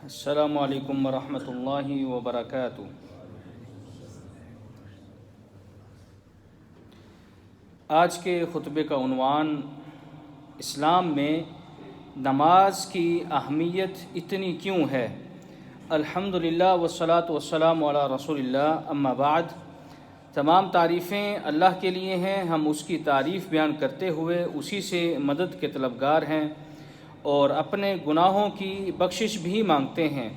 السلام علیکم ورحمۃ اللہ وبرکاتہ۔ آج کے خطبے کا عنوان اسلام میں نماز کی اہمیت اتنی کیوں ہے؟ الحمدللہ والصلاۃ والسلام علی رسول اللہ، اما بعد۔ تمام تعریفیں اللہ کے لیے ہیں، ہم اس کی تعریف بیان کرتے ہوئے اسی سے مدد کے طلبگار ہیں اور اپنے گناہوں کی بخشش بھی مانگتے ہیں۔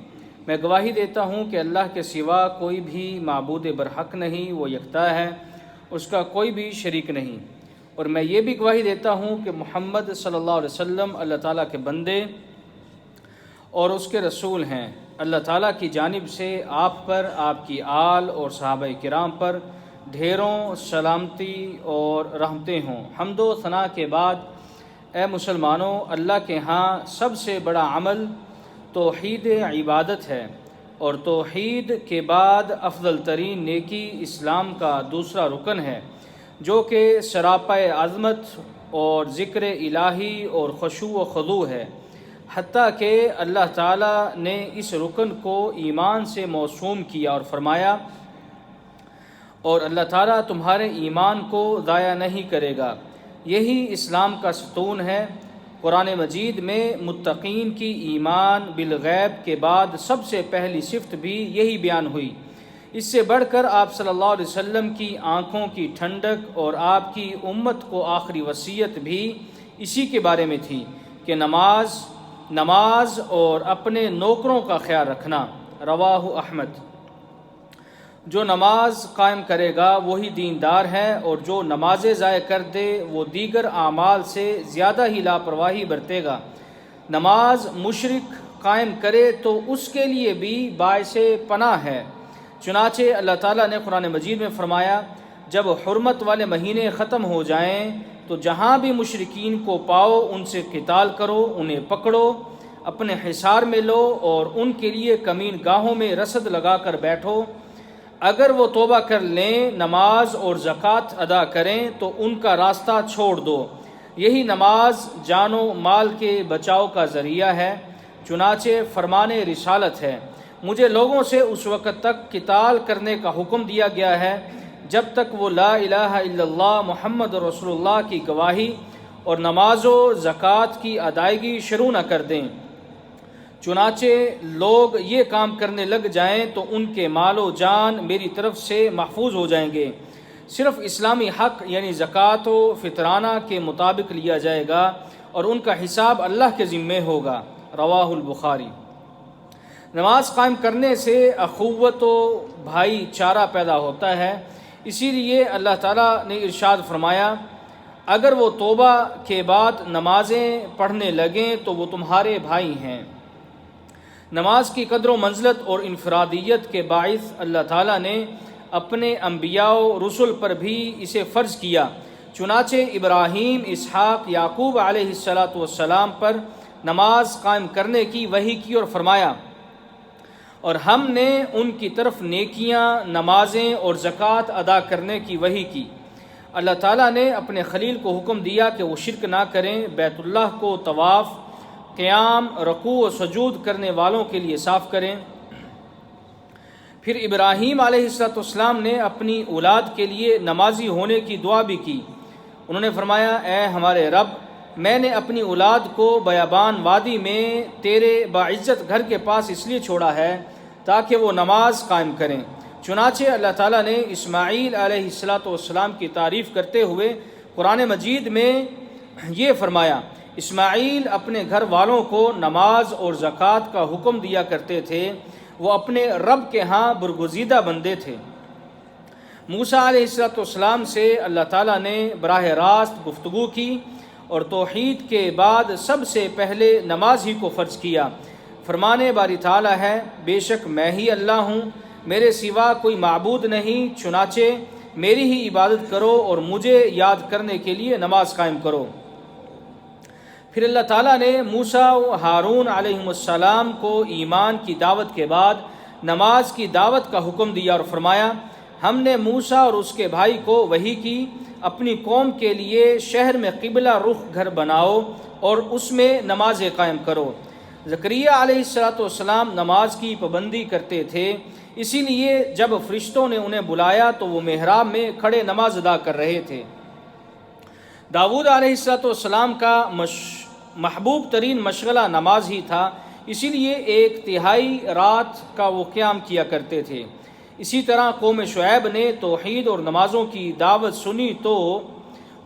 میں گواہی دیتا ہوں کہ اللہ کے سوا کوئی بھی معبود برحق نہیں، وہ یکتا ہے، اس کا کوئی بھی شریک نہیں۔ اور میں یہ بھی گواہی دیتا ہوں کہ محمد صلی اللہ علیہ وسلم اللہ تعالیٰ کے بندے اور اس کے رسول ہیں۔ اللہ تعالیٰ کی جانب سے آپ پر، آپ کی آل اور صحابہ کرام پر ڈھیروں سلامتی اور رحمتیں ہوں۔ حمد و ثنا کے بعد اے مسلمانوں، اللہ کے ہاں سب سے بڑا عمل توحید عبادت ہے، اور توحید کے بعد افضل ترین نیکی اسلام کا دوسرا رکن ہے، جو کہ سراپا عظمت اور ذکر الہی اور خشوع و خضوع ہے۔ حتیٰ کہ اللہ تعالیٰ نے اس رکن کو ایمان سے موسوم کیا اور فرمایا، اور اللہ تعالیٰ تمہارے ایمان کو ضائع نہیں کرے گا۔ یہی اسلام کا ستون ہے۔ قرآن مجید میں متقین کی ایمان بالغیب کے بعد سب سے پہلی صفت بھی یہی بیان ہوئی۔ اس سے بڑھ کر آپ صلی اللہ علیہ وسلم کی آنکھوں کی ٹھنڈک اور آپ کی امت کو آخری وصیت بھی اسی کے بارے میں تھی کہ نماز اور اپنے نوکروں کا خیال رکھنا۔ رواہ احمد۔ جو نماز قائم کرے گا وہی دیندار ہے، اور جو نمازیں ضائع کر دے وہ دیگر اعمال سے زیادہ ہی لاپرواہی برتے گا۔ نماز مشرک قائم کرے تو اس کے لیے بھی باعث پناہ ہے۔ چنانچہ اللہ تعالیٰ نے قرآن مجید میں فرمایا، جب حرمت والے مہینے ختم ہو جائیں تو جہاں بھی مشرکین کو پاؤ ان سے قتال کرو، انہیں پکڑو، اپنے حصار میں لو اور ان کے لیے کمین گاہوں میں رصد لگا کر بیٹھو۔ اگر وہ توبہ کر لیں، نماز اور زکوٰۃ ادا کریں تو ان کا راستہ چھوڑ دو۔ یہی نماز جان و مال کے بچاؤ کا ذریعہ ہے۔ چنانچہ فرمان رسالت ہے، مجھے لوگوں سے اس وقت تک قتال کرنے کا حکم دیا گیا ہے جب تک وہ لا الہ الا اللہ محمد رسول اللہ کی گواہی اور نماز و زکوٰۃ کی ادائیگی شروع نہ کر دیں۔ چنانچہ لوگ یہ کام کرنے لگ جائیں تو ان کے مال و جان میری طرف سے محفوظ ہو جائیں گے۔ صرف اسلامی حق یعنی زکوٰۃ و فطرانہ کے مطابق لیا جائے گا اور ان کا حساب اللہ کے ذمے ہوگا۔ رواہ البخاری۔ نماز قائم کرنے سے اخوت و بھائی چارہ پیدا ہوتا ہے، اسی لیے اللہ تعالیٰ نے ارشاد فرمایا، اگر وہ توبہ کے بعد نمازیں پڑھنے لگیں تو وہ تمہارے بھائی ہیں۔ نماز کی قدر و منزلت اور انفرادیت کے باعث اللہ تعالیٰ نے اپنے انبیاء و رسل پر بھی اسے فرض کیا۔ چنانچہ ابراہیم، اسحاق، یعقوب علیہ السلام پر نماز قائم کرنے کی وحی کی اور فرمایا، اور ہم نے ان کی طرف نیکیاں، نمازیں اور زکوٰۃ ادا کرنے کی وحی کی۔ اللہ تعالیٰ نے اپنے خلیل کو حکم دیا کہ وہ شرک نہ کریں، بیت اللہ کو طواف، قیام، رکوع و سجود کرنے والوں کے لیے صاف کریں۔ پھر ابراہیم علیہ السلام نے اپنی اولاد کے لیے نمازی ہونے کی دعا بھی کی۔ انہوں نے فرمایا، اے ہمارے رب، میں نے اپنی اولاد کو بیابان وادی میں تیرے باعزت گھر کے پاس اس لیے چھوڑا ہے تاکہ وہ نماز قائم کریں۔ چنانچہ اللہ تعالیٰ نے اسماعیل علیہ السلام کی تعریف کرتے ہوئے قرآن مجید میں یہ فرمایا، اسماعیل اپنے گھر والوں کو نماز اور زکوٰۃ کا حکم دیا کرتے تھے، وہ اپنے رب کے ہاں برگزیدہ بندے تھے۔ موسیٰ علیہ السلام سے اللہ تعالیٰ نے براہ راست گفتگو کی اور توحید کے بعد سب سے پہلے نماز ہی کو فرض کیا۔ فرمانے باری تعالیٰ ہے، بے شک میں ہی اللہ ہوں، میرے سوا کوئی معبود نہیں، چنانچہ میری ہی عبادت کرو اور مجھے یاد کرنے کے لیے نماز قائم کرو۔ پھر اللہ تعالیٰ نے موسیٰ و ہارون علیہم السلام کو ایمان کی دعوت کے بعد نماز کی دعوت کا حکم دیا اور فرمایا، ہم نے موسیٰ اور اس کے بھائی کو وحی کی، اپنی قوم کے لیے شہر میں قبلہ رخ گھر بناؤ اور اس میں نمازیں قائم کرو۔ زکریا علیہ السلام نماز کی پابندی کرتے تھے، اسی لیے جب فرشتوں نے انہیں بلایا تو وہ محراب میں کھڑے نماز ادا کر رہے تھے۔ داؤد علیہ السلام کا محبوب ترین مشغلہ نماز ہی تھا، اسی لیے 1/3 رات کا وہ قیام کیا کرتے تھے۔ اسی طرح قوم شعیب نے توحید اور نمازوں کی دعوت سنی تو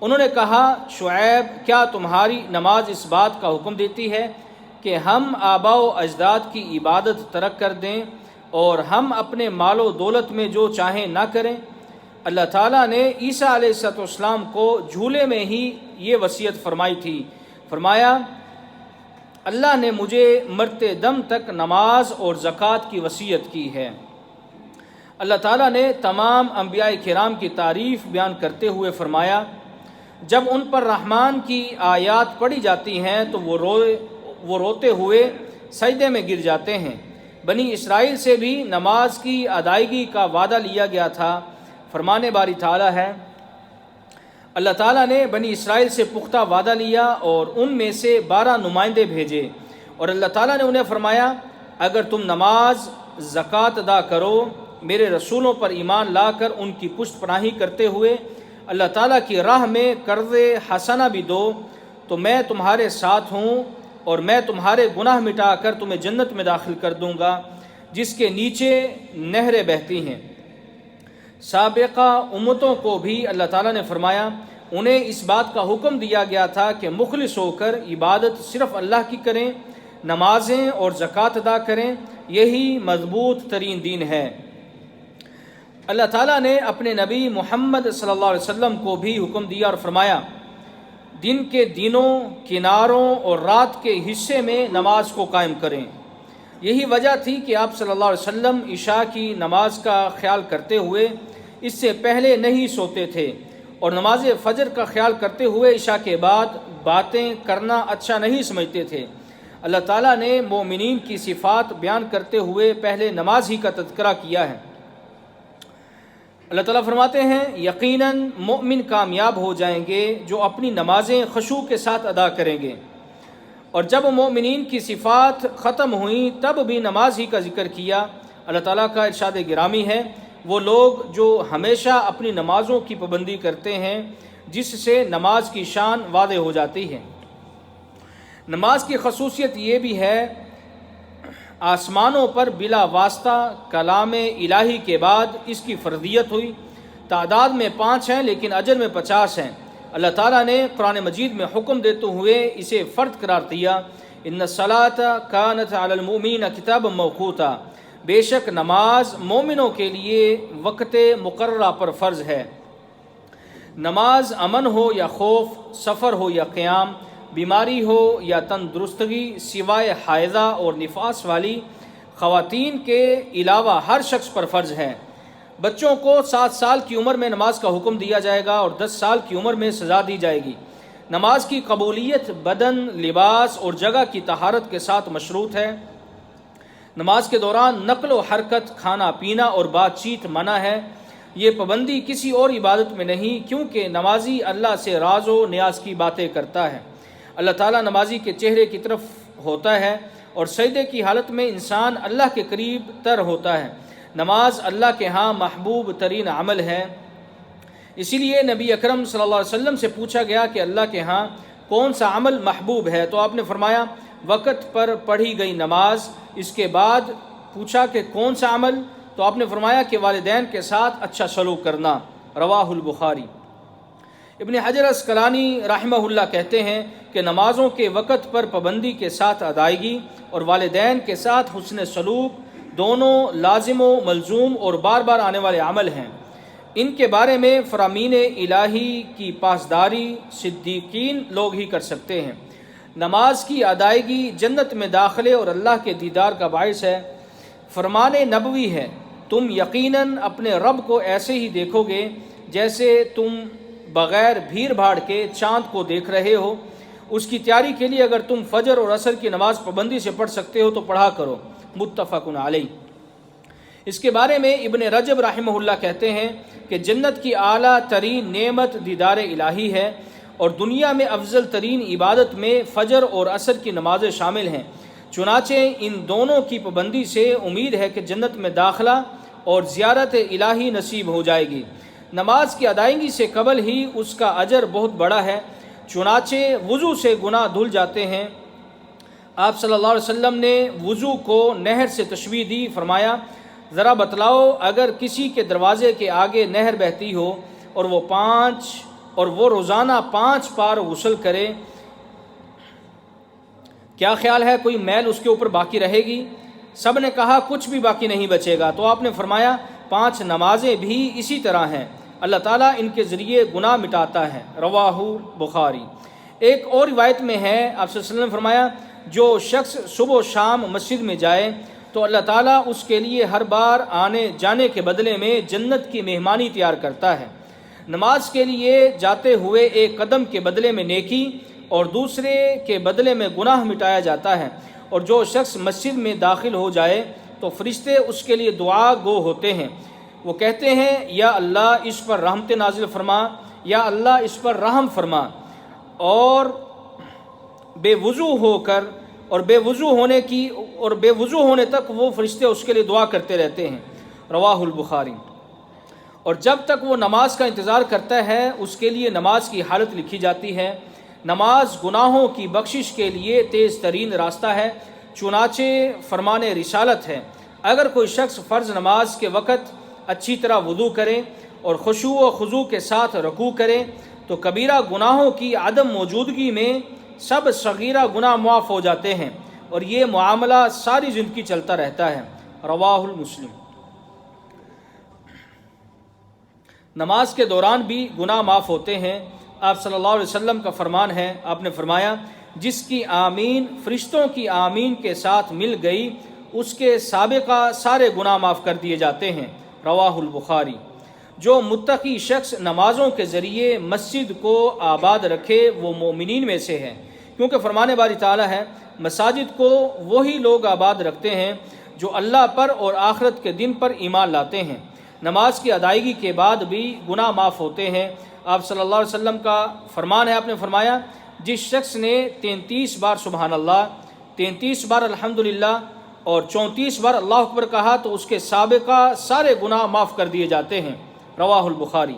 انہوں نے کہا، شعیب کیا تمہاری نماز اس بات کا حکم دیتی ہے کہ ہم آباء و اجداد کی عبادت ترک کر دیں اور ہم اپنے مال و دولت میں جو چاہیں نہ کریں؟ اللہ تعالیٰ نے عیسیٰ علیہ السلام کو جھولے میں ہی یہ وصیت فرمائی تھی، فرمایا اللہ نے مجھے مرتے دم تک نماز اور زکوٰۃ کی وصیت کی ہے۔ اللہ تعالیٰ نے تمام انبیاء کرام کی تعریف بیان کرتے ہوئے فرمایا، جب ان پر رحمان کی آیات پڑھی جاتی ہیں تو وہ روتے ہوئے سجدے میں گر جاتے ہیں۔ بنی اسرائیل سے بھی نماز کی ادائیگی کا وعدہ لیا گیا تھا۔ فرمانے باری تعالیٰ ہے، اللہ تعالیٰ نے بنی اسرائیل سے پختہ وعدہ لیا اور ان میں سے 12 نمائندے بھیجے، اور اللہ تعالیٰ نے انہیں فرمایا اگر تم نماز زکوٰۃ ادا کرو، میرے رسولوں پر ایمان لا کر ان کی پشت پناہی کرتے ہوئے اللہ تعالیٰ کی راہ میں قرض حسنہ بھی دو تو میں تمہارے ساتھ ہوں اور میں تمہارے گناہ مٹا کر تمہیں جنت میں داخل کر دوں گا جس کے نیچے نہریں بہتی ہیں۔ سابقہ امتوں کو بھی اللہ تعالیٰ نے فرمایا انہیں اس بات کا حکم دیا گیا تھا کہ مخلص ہو کر عبادت صرف اللہ کی کریں، نمازیں اور زکوٰۃ ادا کریں، یہی مضبوط ترین دین ہے۔ اللہ تعالیٰ نے اپنے نبی محمد صلی اللہ علیہ وسلم کو بھی حکم دیا اور فرمایا دن کے دنوں، کناروں اور رات کے حصے میں نماز کو قائم کریں۔ یہی وجہ تھی کہ آپ صلی اللہ علیہ وسلم عشاء کی نماز کا خیال کرتے ہوئے اس سے پہلے نہیں سوتے تھے، اور نماز فجر کا خیال کرتے ہوئے عشاء کے بعد باتیں کرنا اچھا نہیں سمجھتے تھے۔ اللہ تعالیٰ نے مومنین کی صفات بیان کرتے ہوئے پہلے نماز ہی کا تذکرہ کیا ہے۔ اللہ تعالیٰ فرماتے ہیں یقیناً مومن کامیاب ہو جائیں گے جو اپنی نمازیں خشوع کے ساتھ ادا کریں گے، اور جب مومنین کی صفات ختم ہوئیں تب بھی نماز ہی کا ذکر کیا۔ اللہ تعالیٰ کا ارشاد گرامی ہے، وہ لوگ جو ہمیشہ اپنی نمازوں کی پابندی کرتے ہیں جس سے نماز کی شان واضح ہو جاتی ہے۔ نماز کی خصوصیت یہ بھی ہے، آسمانوں پر بلا واسطہ کلام الہی کے بعد اس کی فرضیت ہوئی۔ تعداد میں 5 ہیں لیکن اجر میں 50 ہیں۔ اللہ تعالیٰ نے قرآن مجید میں حکم دیتے ہوئے اسے فرض قرار دیا، ان الصلاۃ کانت علی المؤمنین کتابا موقوتا، بے شک نماز مومنوں کے لیے وقت مقررہ پر فرض ہے۔ نماز امن ہو یا خوف، سفر ہو یا قیام، بیماری ہو یا تندرستگی، سوائے حائضہ اور نفاس والی خواتین کے علاوہ ہر شخص پر فرض ہے۔ بچوں کو 7 سال کی عمر میں نماز کا حکم دیا جائے گا اور 10 سال کی عمر میں سزا دی جائے گی۔ نماز کی قبولیت بدن، لباس اور جگہ کی طہارت کے ساتھ مشروط ہے۔ نماز کے دوران نقل و حرکت، کھانا پینا اور بات چیت منع ہے۔ یہ پابندی کسی اور عبادت میں نہیں، کیونکہ نمازی اللہ سے راز و نیاز کی باتیں کرتا ہے۔ اللہ تعالیٰ نمازی کے چہرے کی طرف ہوتا ہے اور سجدے کی حالت میں انسان اللہ کے قریب تر ہوتا ہے۔ نماز اللہ کے ہاں محبوب ترین عمل ہے، اسی لیے نبی اکرم صلی اللہ علیہ وسلم سے پوچھا گیا کہ اللہ کے ہاں کون سا عمل محبوب ہے، تو آپ نے فرمایا وقت پر پڑھی گئی نماز۔ اس کے بعد پوچھا کہ کون سا عمل، تو آپ نے فرمایا کہ والدین کے ساتھ اچھا سلوک کرنا، رواہ البخاری۔ ابن حجر عسقلانی رحمہ اللہ کہتے ہیں کہ نمازوں کے وقت پر پابندی کے ساتھ ادائیگی اور والدین کے ساتھ حسن سلوک دونوں لازم و ملزوم اور بار بار آنے والے عمل ہیں۔ ان کے بارے میں فرامین الہی کی پاسداری صدیقین لوگ ہی کر سکتے ہیں۔ نماز کی ادائیگی جنت میں داخلے اور اللہ کے دیدار کا باعث ہے۔ فرمان نبوی ہے، تم یقیناً اپنے رب کو ایسے ہی دیکھو گے جیسے تم بغیر بھیڑ بھاڑ کے چاند کو دیکھ رہے ہو۔ اس کی تیاری کے لیے اگر تم فجر اور عصر کی نماز پابندی سے پڑھ سکتے ہو تو پڑھا کرو، متفق علیہ۔ اس کے بارے میں ابن رجب رحمہ اللہ کہتے ہیں کہ جنت کی اعلیٰ ترین نعمت دیدار الہی ہے، اور دنیا میں افضل ترین عبادت میں فجر اور عصر کی نمازیں شامل ہیں۔ چنانچہ ان دونوں کی پابندی سے امید ہے کہ جنت میں داخلہ اور زیارت الہی نصیب ہو جائے گی۔ نماز کی ادائیگی سے قبل ہی اس کا اجر بہت بڑا ہے، چنانچہ وضو سے گناہ دھل جاتے ہیں۔ آپ صلی اللہ علیہ وسلم نے وضو کو نہر سے تشبیہ دی، فرمایا ذرا بتلاؤ اگر کسی کے دروازے کے آگے نہر بہتی ہو اور وہ روزانہ 5 بار غسل کرے، کیا خیال ہے کوئی میل اس کے اوپر باقی رہے گی؟ سب نے کہا کچھ بھی باقی نہیں بچے گا۔ تو آپ نے فرمایا 5 نمازیں بھی اسی طرح ہیں، اللہ تعالیٰ ان کے ذریعے گناہ مٹاتا ہے۔ رواہ بخاری۔ ایک اور روایت میں ہے، آپ صلی اللہ علیہ وسلم نے فرمایا جو شخص صبح و شام مسجد میں جائے تو اللہ تعالیٰ اس کے لیے ہر بار آنے جانے کے بدلے میں جنت کی مہمانی تیار کرتا ہے۔ نماز کے لیے جاتے ہوئے ایک قدم کے بدلے میں نیکی اور دوسرے کے بدلے میں گناہ مٹایا جاتا ہے، اور جو شخص مسجد میں داخل ہو جائے تو فرشتے اس کے لیے دعا گو ہوتے ہیں، وہ کہتے ہیں یا اللہ اس پر رحمت نازل فرما، یا اللہ اس پر رحم فرما، اور بے وضو ہونے تک وہ فرشتے اس کے لیے دعا کرتے رہتے ہیں۔ رواہ البخاری۔ اور جب تک وہ نماز کا انتظار کرتا ہے اس کے لیے نماز کی حالت لکھی جاتی ہے۔ نماز گناہوں کی بخشش کے لیے تیز ترین راستہ ہے، چنانچہ فرمان رسالت ہے اگر کوئی شخص فرض نماز کے وقت اچھی طرح وضو کرے اور خشوع و خضوع کے ساتھ رکوع کرے تو کبیرہ گناہوں کی عدم موجودگی میں سب صغیرہ گناہ معاف ہو جاتے ہیں، اور یہ معاملہ ساری زندگی چلتا رہتا ہے۔ رواہ المسلم۔ نماز کے دوران بھی گناہ معاف ہوتے ہیں۔ آپ صلی اللہ علیہ وسلم کا فرمان ہے، آپ نے فرمایا جس کی آمین فرشتوں کی آمین کے ساتھ مل گئی اس کے سابقہ سارے گناہ معاف کر دیے جاتے ہیں۔ رواہ البخاری۔ جو متقی شخص نمازوں کے ذریعے مسجد کو آباد رکھے وہ مومنین میں سے ہے، کیونکہ فرمان باری تعالیٰ ہے مساجد کو وہی لوگ آباد رکھتے ہیں جو اللہ پر اور آخرت کے دن پر ایمان لاتے ہیں۔ نماز کی ادائیگی کے بعد بھی گناہ معاف ہوتے ہیں۔ آپ صلی اللہ علیہ وسلم کا فرمان ہے، آپ نے فرمایا جس شخص نے 33 بار سبحان اللہ، 33 بار الحمدللہ اور 34 بار اللہ اکبر کہا تو اس کے سابقہ سارے گناہ معاف کر دیے جاتے ہیں۔ رواہ البخاری۔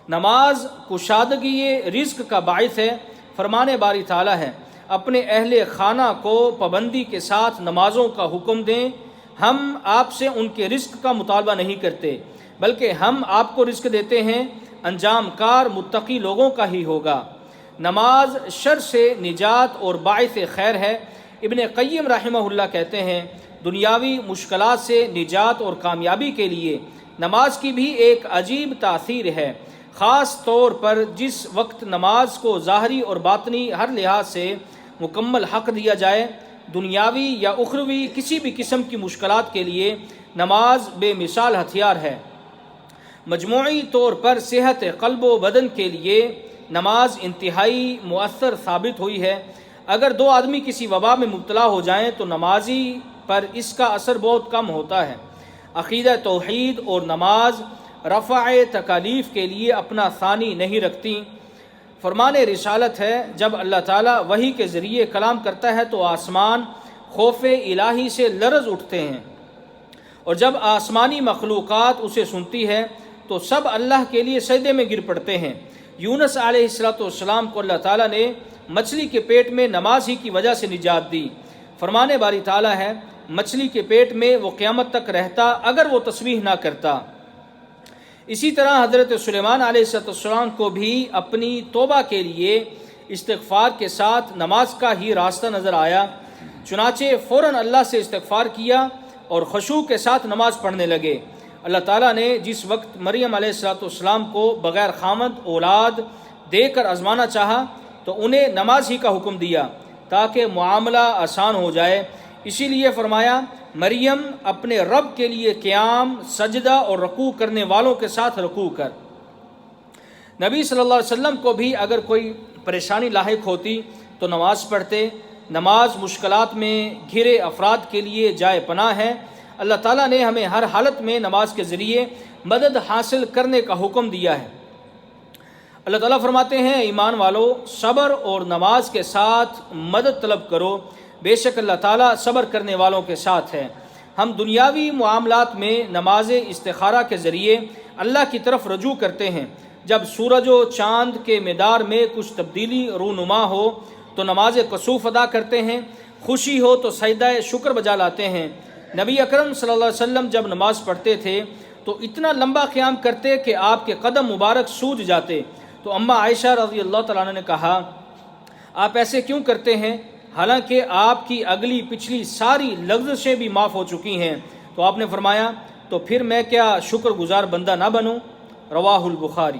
نماز کشادگی رزق کا باعث ہے۔ فرمان باری تعالیٰ ہے اپنے اہل خانہ کو پابندی کے ساتھ نمازوں کا حکم دیں، ہم آپ سے ان کے رزق کا مطالبہ نہیں کرتے بلکہ ہم آپ کو رزق دیتے ہیں، انجام کار متقی لوگوں کا ہی ہوگا۔ نماز شر سے نجات اور باعث خیر ہے۔ ابن قیم رحمہ اللہ کہتے ہیں دنیاوی مشکلات سے نجات اور کامیابی کے لیے نماز کی بھی ایک عجیب تاثیر ہے، خاص طور پر جس وقت نماز کو ظاہری اور باطنی ہر لحاظ سے مکمل حق دیا جائے۔ دنیاوی یا اخروی کسی بھی قسم کی مشکلات کے لیے نماز بے مثال ہتھیار ہے۔ مجموعی طور پر صحت قلب و بدن کے لیے نماز انتہائی مؤثر ثابت ہوئی ہے۔ اگر 2 آدمی کسی وبا میں مبتلا ہو جائیں تو نمازی پر اس کا اثر بہت کم ہوتا ہے۔ عقیدہ توحید اور نماز رفع تکالیف کے لیے اپنا ثانی نہیں رکھتی۔ فرمان رسالت ہے جب اللہ تعالیٰ وحی کے ذریعے کلام کرتا ہے تو آسمان خوف الہی سے لرز اٹھتے ہیں، اور جب آسمانی مخلوقات اسے سنتی ہے تو سب اللہ کے لیے سجدے میں گر پڑتے ہیں۔ یونس علیہ السلام کو اللہ تعالیٰ نے مچھلی کے پیٹ میں نماز ہی کی وجہ سے نجات دی۔ فرمان باری تعالیٰ ہے مچھلی کے پیٹ میں وہ قیامت تک رہتا اگر وہ تسبیح نہ کرتا۔ اسی طرح حضرت سلیمان علیہ السلام کو بھی اپنی توبہ کے لیے استغفار کے ساتھ نماز کا ہی راستہ نظر آیا، چنانچہ فوراً اللہ سے استغفار کیا اور خشوع کے ساتھ نماز پڑھنے لگے۔ اللہ تعالیٰ نے جس وقت مریم علیہ السلام کو بغیر خامد اولاد دے کر آزمانا چاہا تو انہیں نماز ہی کا حکم دیا تاکہ معاملہ آسان ہو جائے۔ اسی لیے فرمایا مریم اپنے رب کے لیے قیام، سجدہ اور رکوع کرنے والوں کے ساتھ رکوع کر۔ نبی صلی اللہ علیہ وسلم کو بھی اگر کوئی پریشانی لاحق ہوتی تو نماز پڑھتے۔ نماز مشکلات میں گھرے افراد کے لیے جائے پناہ ہے۔ اللہ تعالیٰ نے ہمیں ہر حالت میں نماز کے ذریعے مدد حاصل کرنے کا حکم دیا ہے۔ اللہ تعالیٰ فرماتے ہیں ایمان والو صبر اور نماز کے ساتھ مدد طلب کرو، بے شک اللہ تعالیٰ صبر کرنے والوں کے ساتھ ہے۔ ہم دنیاوی معاملات میں نماز استخارہ کے ذریعے اللہ کی طرف رجوع کرتے ہیں۔ جب سورج و چاند کے مدار میں کچھ تبدیلی رونما ہو تو نماز کسوف ادا کرتے ہیں، خوشی ہو تو سجدہ شکر بجا لاتے ہیں۔ نبی اکرم صلی اللہ علیہ وسلم جب نماز پڑھتے تھے تو اتنا لمبا قیام کرتے کہ آپ کے قدم مبارک سوج جاتے۔ تو اماں عائشہ رضی اللہ تعالیٰ عنہ نے کہا، آپ ایسے کیوں کرتے ہیں حالانکہ آپ کی اگلی پچھلی ساری لغزشیں بھی معاف ہو چکی ہیں؟ تو آپ نے فرمایا، تو پھر میں کیا شکر گزار بندہ نہ بنوں؟ رواہ البخاری۔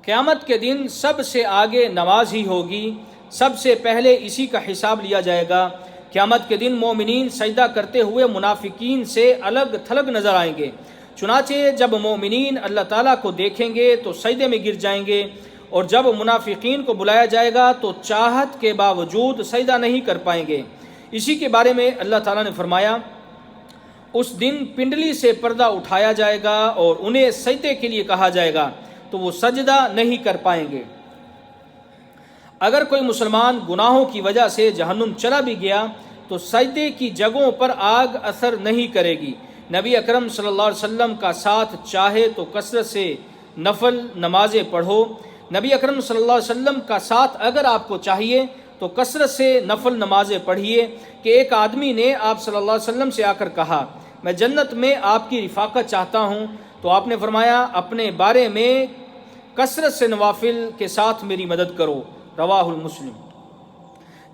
قیامت کے دن سب سے آگے نماز ہی ہوگی، سب سے پہلے اسی کا حساب لیا جائے گا۔ قیامت کے دن مومنین سجدہ کرتے ہوئے منافقین سے الگ تھلگ نظر آئیں گے، چنانچہ جب مومنین اللہ تعالیٰ کو دیکھیں گے تو سجدے میں گر جائیں گے، اور جب منافقین کو بلایا جائے گا تو چاہت کے باوجود سجدہ نہیں کر پائیں گے۔ اسی کے بارے میں اللہ تعالیٰ نے فرمایا، اس دن پنڈلی سے پردہ اٹھایا جائے گا اور انہیں سجدے کے لیے کہا جائے گا تو وہ سجدہ نہیں کر پائیں گے۔ اگر کوئی مسلمان گناہوں کی وجہ سے جہنم چلا بھی گیا تو سجدے کی جگہوں پر آگ اثر نہیں کرے گی۔ نبی اکرم صلی اللہ علیہ وسلم کا ساتھ چاہے تو کثرت سے نفل نمازیں پڑھو۔ نبی اکرم صلی اللہ علیہ وسلم کا ساتھ اگر آپ کو چاہیے تو کثرت سے نفل نمازیں پڑھیے۔ کہ ایک آدمی نے آپ صلی اللہ علیہ وسلم سے آ کر کہا، میں جنت میں آپ کی رفاقت چاہتا ہوں، تو آپ نے فرمایا، اپنے بارے میں کثرت سے نوافل کے ساتھ میری مدد کرو۔ رواہ المسلم۔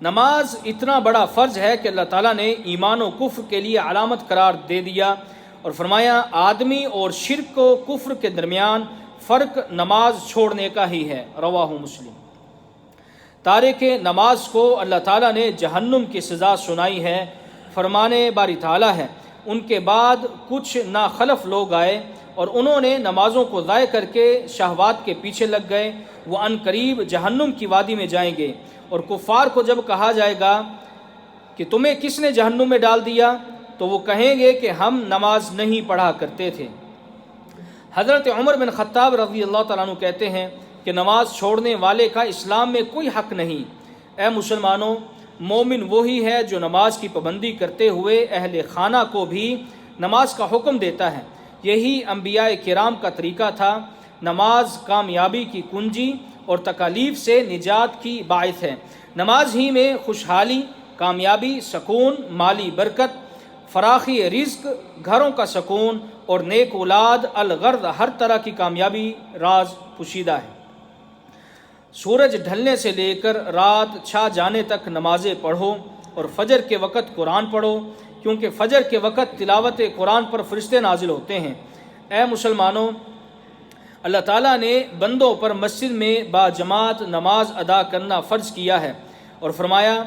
نماز اتنا بڑا فرض ہے کہ اللہ تعالیٰ نے ایمان و کفر کے لیے علامت قرار دے دیا اور فرمایا، آدمی اور شرک و کفر کے درمیان فرق نماز چھوڑنے کا ہی ہے۔ رواہ مسلم۔ تارک نماز کو اللہ تعالیٰ نے جہنم کی سزا سنائی ہے۔ فرمانے باری تعالیٰ ہے، ان کے بعد کچھ ناخلف لوگ آئے اور انہوں نے نمازوں کو ضائع کر کے شہوات کے پیچھے لگ گئے، وہ ان قریب جہنم کی وادی میں جائیں گے۔ اور کفار کو جب کہا جائے گا کہ تمہیں کس نے جہنم میں ڈال دیا، تو وہ کہیں گے کہ ہم نماز نہیں پڑھا کرتے تھے۔ حضرت عمر بن خطاب رضی اللہ تعالیٰ عنہ کہتے ہیں کہ نماز چھوڑنے والے کا اسلام میں کوئی حق نہیں۔ اے مسلمانوں، مومن وہی ہے جو نماز کی پابندی کرتے ہوئے اہل خانہ کو بھی نماز کا حکم دیتا ہے۔ یہی انبیاء کرام کا طریقہ تھا۔ نماز کامیابی کی کنجی اور تکالیف سے نجات کی باعث ہے۔ نماز ہی میں خوشحالی، کامیابی، سکون، مالی برکت، فراخی رزق، گھروں کا سکون اور نیک اولاد، الغرض ہر طرح کی کامیابی راز پوشیدہ ہے۔ سورج ڈھلنے سے لے کر رات چھا جانے تک نمازیں پڑھو اور فجر کے وقت قرآن پڑھو، کیونکہ فجر کے وقت تلاوت قرآن پر فرشتے نازل ہوتے ہیں۔ اے مسلمانوں، اللہ تعالیٰ نے بندوں پر مسجد میں باجماعت نماز ادا کرنا فرض کیا ہے اور فرمایا،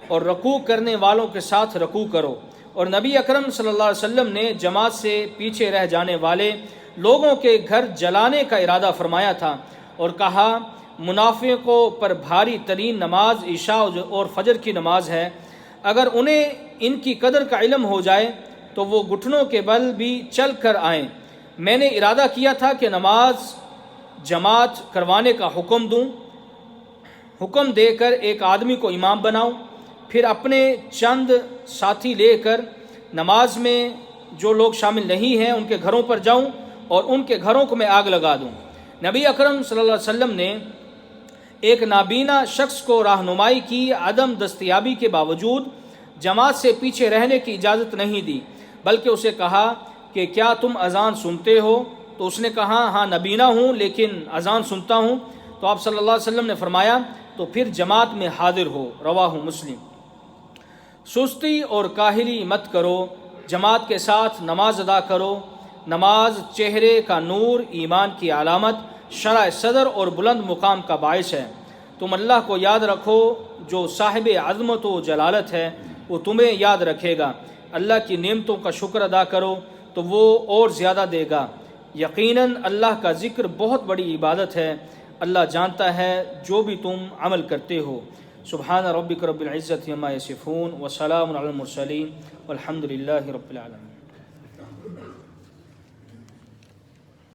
اور رکوع کرنے والوں کے ساتھ رکوع کرو۔ اور نبی اکرم صلی اللہ علیہ وسلم نے جماعت سے پیچھے رہ جانے والے لوگوں کے گھر جلانے کا ارادہ فرمایا تھا اور کہا، منافقوں پر بھاری ترین نماز عشاء اور فجر کی نماز ہے۔ اگر انہیں ان کی قدر کا علم ہو جائے تو وہ گھٹنوں کے بل بھی چل کر آئیں۔ میں نے ارادہ کیا تھا کہ نماز جماعت کروانے کا حکم دے کر ایک آدمی کو امام بناؤں، پھر اپنے چند ساتھی لے کر نماز میں جو لوگ شامل نہیں ہیں ان کے گھروں پر جاؤں اور ان کے گھروں کو میں آگ لگا دوں۔ نبی اکرم صلی اللہ علیہ وسلم نے ایک نابینا شخص کو رہنمائی کی عدم دستیابی کے باوجود جماعت سے پیچھے رہنے کی اجازت نہیں دی، بلکہ اسے کہا کہ کیا تم اذان سنتے ہو؟ تو اس نے کہا، ہاں نابینا ہوں لیکن اذان سنتا ہوں۔ تو آپ صلی اللہ علیہ وسلم نے فرمایا، تو پھر جماعت میں حاضر ہو۔ رواہ مسلم۔ سستی اور کاہلی مت کرو، جماعت کے ساتھ نماز ادا کرو۔ نماز چہرے کا نور، ایمان کی علامت، شرح صدر اور بلند مقام کا باعث ہے۔ تم اللہ کو یاد رکھو، جو صاحب عظمت و جلالت ہے وہ تمہیں یاد رکھے گا۔ اللہ کی نعمتوں کا شکر ادا کرو تو وہ اور زیادہ دے گا۔ یقیناً اللہ کا ذکر بہت بڑی عبادت ہے۔ اللہ جانتا ہے جو بھی تم عمل کرتے ہو۔ سبحان ربک رب العزت عما یصفون وسلام علی المرسلین والحمد للہ رب العالمین۔